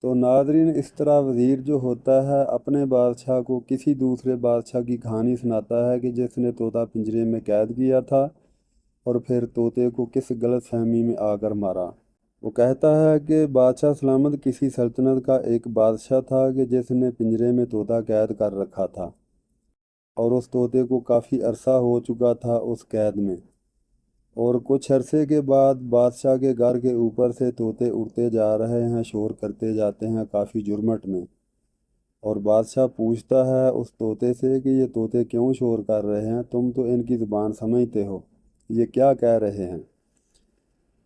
تو नाज़रीन, इस तरह वज़ीर जो होता है अपने बादशाह को किसी दूसरे बादशाह की कहानी सुनाता है कि जिसने तोता पिंजरे में कैद किया था और फिर तोते को किस गलत फहमी में आकर मारा। वो कहता है कि बादशाह सलामत किसी सल्तनत का एक बादशाह था कि जिसने पिंजरे में तोता कैद कर रखा था और उस तोते को काफ़ी अरसा हो चुका था उस कैद में। और कुछ अरसे के बाद बादशाह के घर के ऊपर से तोते उड़ते जा रहे हैं, शोर करते जाते हैं काफ़ी जुर्मट में। और बादशाह पूछता है उस तोते से कि ये तोते क्यों शोर कर रहे हैं, तुम तो इनकी ज़ुबान समझते हो, ये क्या कह रहे हैं।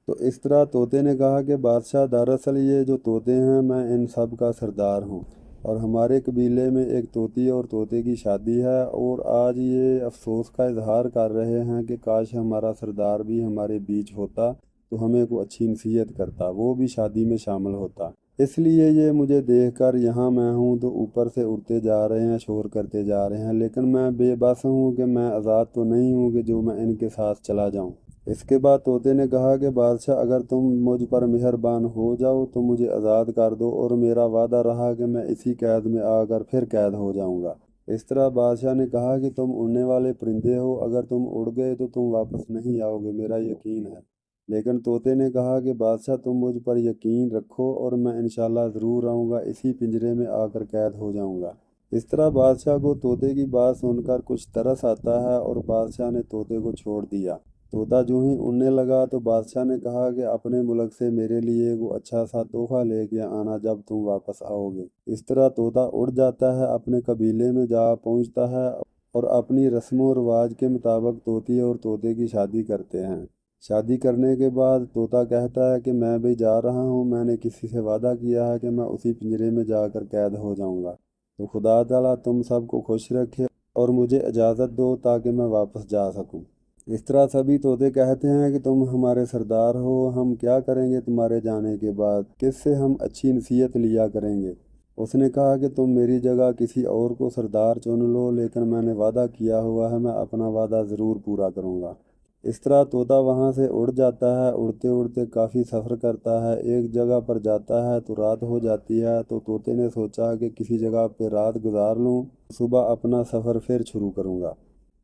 तो इस तरह तोते ने कहा कि बादशाह, दरअसल ये जो तोते हैं मैं इन सब का सरदार हूँ और हमारे कबीले में एक तोती और तोते की शादी है और आज ये अफसोस का इजहार कर रहे हैं कि काश हमारा सरदार भी हमारे बीच होता तो हमें को अच्छी नसीहत करता, वो भी शादी में शामिल होता। इसलिए ये मुझे देखकर यहाँ मैं हूँ तो ऊपर से उड़ते जा रहे हैं, शोर करते जा रहे हैं, लेकिन मैं बेबस हूँ कि मैं आज़ाद तो नहीं हूँ कि जो मैं इनके साथ चला जाऊँ। इसके बाद तोते ने कहा कि बादशाह, अगर तुम मुझ पर मेहरबान हो जाओ तो मुझे आज़ाद कर दो और मेरा वादा रहा कि मैं इसी कैद में आकर फिर कैद हो जाऊंगा। इस तरह बादशाह ने कहा कि तुम उड़ने वाले परिंदे हो, अगर तुम उड़ गए तो तुम वापस नहीं आओगे, मेरा यकीन है। लेकिन तोते ने कहा कि बादशाह, तुम मुझ पर यकीन रखो और मैं इंशाल्लाह ज़रूर आऊँगा, इसी पिंजरे में आकर कैद हो जाऊँगा। इस तरह बादशाह को तोते की बात सुनकर कुछ तरस आता है और बादशाह ने तोते को छोड़ दिया। तोता जो ही उड़ने लगा तो बादशाह ने कहा कि अपने मुल्क से मेरे लिए वो अच्छा सा तोहफा लेके आना जब तुम वापस आओगे। इस तरह तोता उड़ जाता है, अपने कबीले में जा पहुंचता है और अपनी रस्म व रिवाज के मुताबिक तोती और तोते की शादी करते हैं। शादी करने के बाद तोता कहता है कि मैं भी जा रहा हूँ, मैंने किसी से वादा किया है कि मैं उसी पिंजरे में जाकर कैद हो जाऊँगा। तो खुदा ताला तुम सबको खुश रखे और मुझे इजाज़त दो ताकि मैं वापस जा सकूँ। इस तरह सभी तोते कहते हैं कि तुम हमारे सरदार हो, हम क्या करेंगे तुम्हारे जाने के बाद, किससे हम अच्छी नसीहत लिया करेंगे। उसने कहा कि तुम मेरी जगह किसी और को सरदार चुन लो, लेकिन मैंने वादा किया हुआ है, मैं अपना वादा ज़रूर पूरा करूँगा। इस तरह तोता वहाँ से उड़ जाता है, उड़ते उड़ते काफ़ी सफ़र करता है, एक जगह पर जाता है तो रात हो जाती है। तो तोते ने सोचा कि किसी जगह पर रात गुजार लूँ, सुबह अपना सफ़र फिर शुरू करूँगा।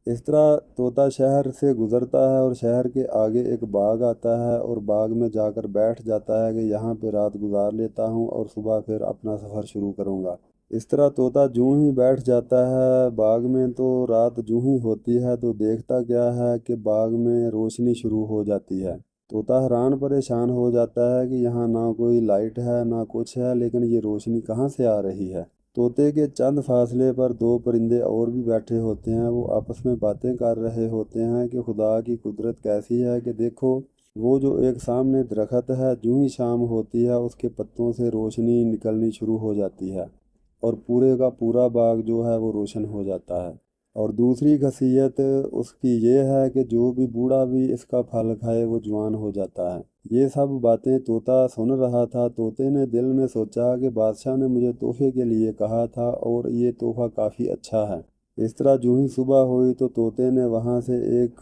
इस तरह तोता शहर से गुज़रता है और शहर के आगे एक बाग आता है और बाग में जाकर बैठ जाता है कि यहाँ पे रात गुजार लेता हूँ और सुबह फिर अपना सफ़र शुरू करूँगा। इस तरह तोता जूं ही बैठ जाता है बाग में तो रात जूं ही होती है तो देखता क्या है कि बाग में रोशनी शुरू हो जाती है। तोता हैरान परेशान हो जाता है कि यहाँ ना कोई लाइट है ना कुछ है, लेकिन ये रोशनी कहाँ से आ रही है। तोते के चंद फासले पर दो परिंदे और भी बैठे होते हैं, वो आपस में बातें कर रहे होते हैं कि खुदा की कुदरत कैसी है कि देखो, वो जो एक सामने दरख्त है, जूं ही शाम होती है उसके पत्तों से रोशनी निकलनी शुरू हो जाती है और पूरे का पूरा बाग जो है वो रोशन हो जाता है। और दूसरी खासियत उसकी ये है कि जो भी बूढ़ा भी इसका फल खाए वो जवान हो जाता है। ये सब बातें तोता सुन रहा था। तोते ने दिल में सोचा कि बादशाह ने मुझे तोहफे के लिए कहा था और ये तोहफा काफ़ी अच्छा है। इस तरह जो ही सुबह हुई तो तोते ने वहाँ से एक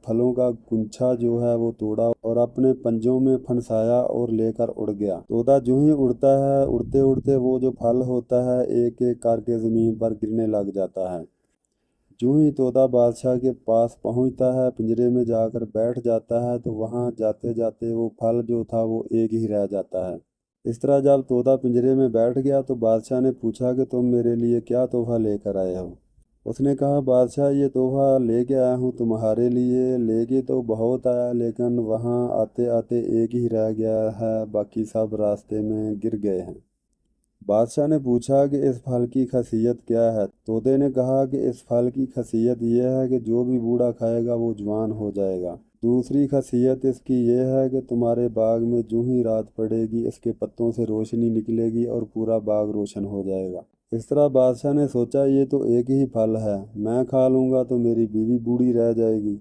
फलों का गुच्छा जो है वो तोड़ा और अपने पंजों में फंसाया और लेकर उड़ गया। तोता जो ही उड़ता है, उड़ते उड़ते वो जो फल होता है एक एक करके ज़मीन पर गिरने लग जाता है। यूं ही तोता बादशाह के पास पहुंचता है, पिंजरे में जाकर बैठ जाता है तो वहां जाते जाते वो फल जो था वो एक ही रह जाता है। इस तरह जब तोता पिंजरे में बैठ गया तो बादशाह ने पूछा कि तुम मेरे लिए क्या तोहफा लेकर आए हो। उसने कहा, बादशाह ये तोहफा लेके आया हूँ तुम्हारे लिए। लेके तो बहुत आया लेकिन वहाँ आते आते एक ही रह गया है, बाकी सब रास्ते में गिर गए हैं। बादशाह ने पूछा कि इस फल की खासियत क्या है। तोते ने कहा कि इस फल की खासियत यह है कि जो भी बूढ़ा खाएगा वो जवान हो जाएगा। दूसरी खासियत इसकी यह है कि तुम्हारे बाग में जो ही रात पड़ेगी इसके पत्तों से रोशनी निकलेगी और पूरा बाग रोशन हो जाएगा। इस तरह बादशाह ने सोचा ये तो एक ही फल है, मैं खा लूँगा तो मेरी बीवी बूढ़ी रह जाएगी।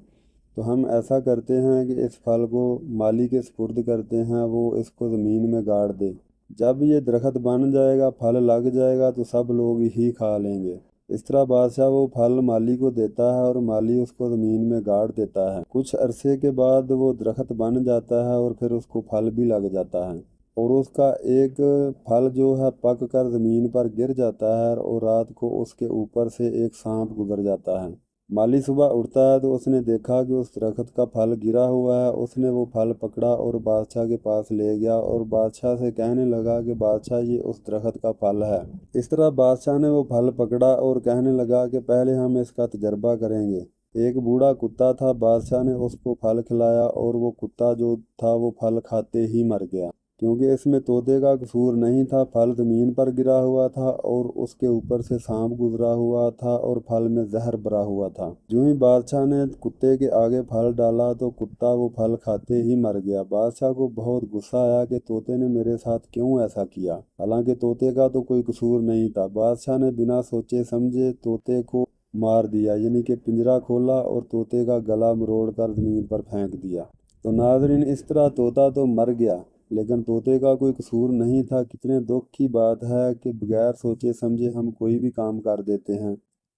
तो हम ऐसा करते हैं कि इस फल को माली के सुपुर्द करते हैं, वो इसको ज़मीन में गाड़ दे। जब ये दरख्त बन जाएगा, फल लग जाएगा तो सब लोग ही खा लेंगे। इस तरह बादशाह वो फल माली को देता है और माली उसको ज़मीन में गाड़ देता है। कुछ अरसे के बाद वो दरख्त बन जाता है और फिर उसको फल भी लग जाता है। और उसका एक फल जो है पक कर ज़मीन पर गिर जाता है और रात को उसके ऊपर से एक सांप गुजर जाता है। माली सुबह उठता है तो उसने देखा कि उस दरख्त का फल गिरा हुआ है। उसने वो फल पकड़ा और बादशाह के पास ले गया और बादशाह से कहने लगा कि बादशाह ये उस दरख्त का फल है। इस तरह बादशाह ने वो फल पकड़ा और कहने लगा कि पहले हम इसका तजर्बा करेंगे। एक बूढ़ा कुत्ता था, बादशाह ने उसको फल खिलाया और वो कुत्ता जो था वो फल खाते ही मर गया, क्योंकि इसमें तोते का कसूर नहीं था। फल ज़मीन पर गिरा हुआ था और उसके ऊपर से सांप गुजरा हुआ था और फल में जहर भरा हुआ था। जो ही बादशाह ने कुत्ते के आगे फल डाला तो कुत्ता वो फल खाते ही मर गया। बादशाह को बहुत गुस्सा आया कि तोते ने मेरे साथ क्यों ऐसा किया, हालांकि तोते का तो कोई कसूर नहीं था। बादशाह ने बिना सोचे समझे तोते को मार दिया, यानी कि पिंजरा खोला और तोते का गला मरोड़ कर ज़मीन पर फेंक दिया। तो नाज़रीन, इस तरह तोता तो मर गया, लेकिन तोते का कोई कसूर नहीं था। कितने दुख की बात है कि बगैर सोचे समझे हम कोई भी काम कर देते हैं,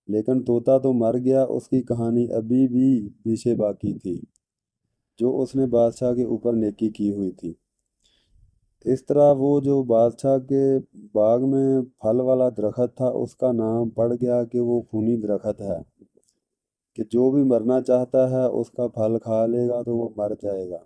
लेकिन तोता तो मर गया, उसकी कहानी अभी भी पीछे बाकी थी, जो उसने बादशाह के ऊपर नेकी की हुई थी। इस तरह वो जो बादशाह के बाग में फल वाला दरख्त था, उसका नाम पड़ गया कि वो खूनी दरख्त है, कि जो भी मरना चाहता है उसका फल खा लेगा तो वो मर जाएगा।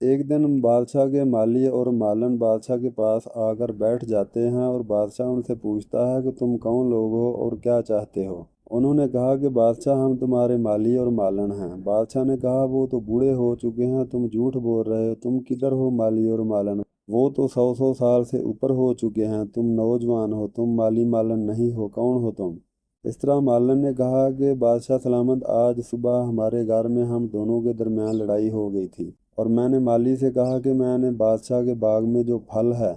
एक दिन बादशाह के माली और मालन बादशाह के पास आकर बैठ जाते हैं और बादशाह उनसे पूछता है कि तुम कौन लोग हो और क्या चाहते हो। उन्होंने कहा कि बादशाह हम तुम्हारे माली और मालन हैं। बादशाह ने कहा वो तो बूढ़े हो चुके हैं, तुम झूठ बोल रहे हो, तुम किधर हो माली और मालन, वो तो 100 साल से ऊपर हो चुके हैं, तुम नौजवान हो, तुम माली मालन नहीं हो, कौन हो तुम। इस तरह मालन ने कहा कि बादशाह सलामत, आज सुबह हमारे घर में हम दोनों के दरमियान लड़ाई हो गई थी और मैंने माली से कहा कि मैंने बादशाह के बाग में जो फल है,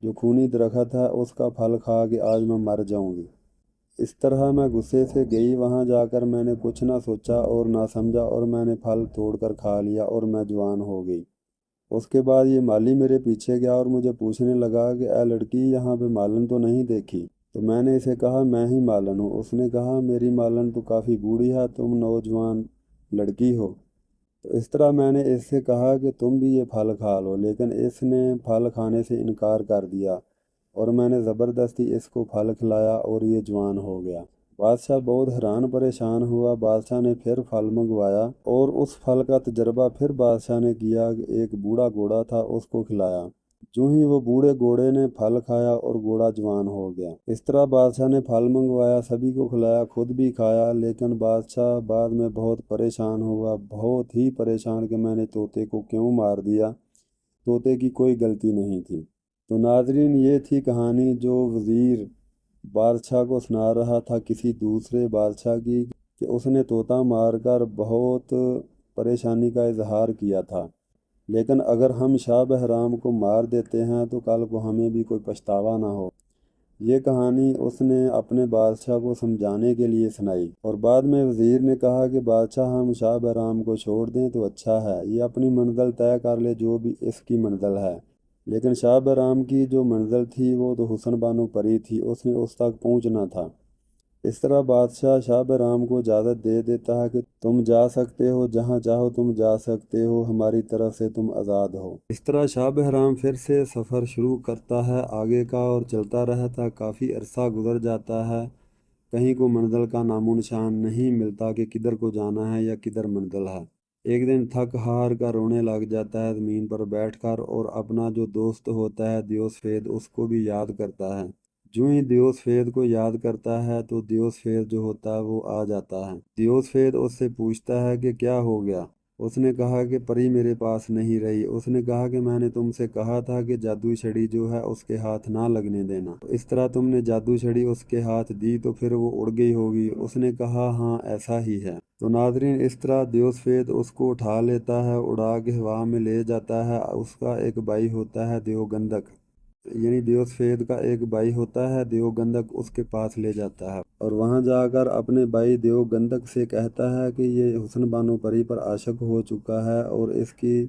जो खूनी दरख्त है, उसका फल खा के आज मैं मर जाऊंगी। इस तरह मैं गुस्से से गई, वहां जाकर मैंने कुछ ना सोचा और ना समझा और मैंने फल तोड़कर खा लिया और मैं जवान हो गई। उसके बाद ये माली मेरे पीछे गया और मुझे पूछने लगा कि ए लड़की, यहाँ पे मालन तो नहीं देखी। तो मैंने इसे कहा मैं ही मालन हूँ। उसने कहा मेरी मालन तो काफ़ी बूढ़ी है, तुम नौजवान लड़की हो। तो इस तरह मैंने इससे कहा कि तुम भी ये फल खा लो, लेकिन इसने फल खाने से इनकार कर दिया और मैंने ज़बरदस्ती इसको फल खिलाया और ये जवान हो गया। बादशाह बहुत हैरान परेशान हुआ। बादशाह ने फिर फल मंगवाया और उस फल का तजर्बा फिर बादशाह ने किया। एक बूढ़ा घोड़ा था, उसको खिलाया। जो ही वो बूढ़े घोड़े ने फल खाया और घोड़ा जवान हो गया। इस तरह बादशाह ने फल मंगवाया, सभी को खिलाया, खुद भी खाया, लेकिन बादशाह बाद में बहुत परेशान हुआ, बहुत ही परेशान कि मैंने तोते को क्यों मार दिया, तोते की कोई गलती नहीं थी। तो नाजरीन, ये थी कहानी जो वज़ीर बादशाह को सुना रहा था किसी दूसरे बादशाह की, कि उसने तोता मारकर बहुत परेशानी का इजहार किया था, लेकिन अगर हम शाह बहराम को मार देते हैं तो कल को हमें भी कोई पछतावा ना हो। ये कहानी उसने अपने बादशाह को समझाने के लिए सुनाई और बाद में वज़ीर ने कहा कि बादशाह हम शाह बहराम को छोड़ दें तो अच्छा है, ये अपनी मंजिल तय कर ले जो भी इसकी मंजिल है। लेकिन शाह बहराम की जो मंजिल थी वो तो हुस्न बानो परी थी, उसने उस तक पहुंचना था। इस तरह बादशाह शाह बहराम को इजाज़त दे देता है कि तुम जा सकते हो, जहाँ चाहो तुम जा सकते हो, हमारी तरफ से तुम आज़ाद हो। इस तरह शाह बहराम फिर से सफ़र शुरू करता है आगे का और चलता रहता। काफ़ी अरसा गुजर जाता है, कहीं को मंजिल का नामो निशान नहीं मिलता कि किधर को जाना है या किधर मंजिल है। एक दिन थक हार कर रोने लग जाता है ज़मीन पर बैठकर और अपना जो दोस्त होता है दियोसफेद, उसको भी याद करता है। जो ही दियोसफेद को याद करता है तो दियोसफेद जो होता है वो आ जाता है। दियोसफेद उससे पूछता है कि क्या हो गया। उसने कहा कि परी मेरे पास नहीं रही। उसने कहा कि मैंने तुमसे कहा था कि जादू छड़ी जो है उसके हाथ ना लगने देना, तो इस तरह तुमने जादू छड़ी उसके हाथ दी तो फिर वो उड़ गई होगी। उसने कहा हाँ ऐसा ही है। तो नाजरीन, इस तरह दियोसफेद उसको उठा लेता है, उड़ा के हवा में ले जाता है। उसका एक भाई होता है देवगंधक, यानी देवसफेद का एक भाई होता है देवगंधक, उसके पास ले जाता है और वहां जाकर अपने भाई देवगंधक से कहता है कि ये हुस्न बानो परी पर आशिक हो चुका है और इसकी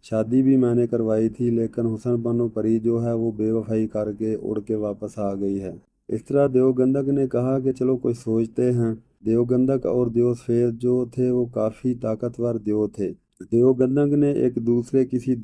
शादी भी मैंने करवाई थी, लेकिन हुस्न बानो परी जो है वो बेवफाई करके उड़ के वापस आ गई है। इस तरह देवगंधक ने कहा कि चलो कोई सोचते हैं। देवगंधक और देवसफेद जो थे वो काफ़ी ताकतवर देव थे। देवगंधक ने एक दूसरे किसी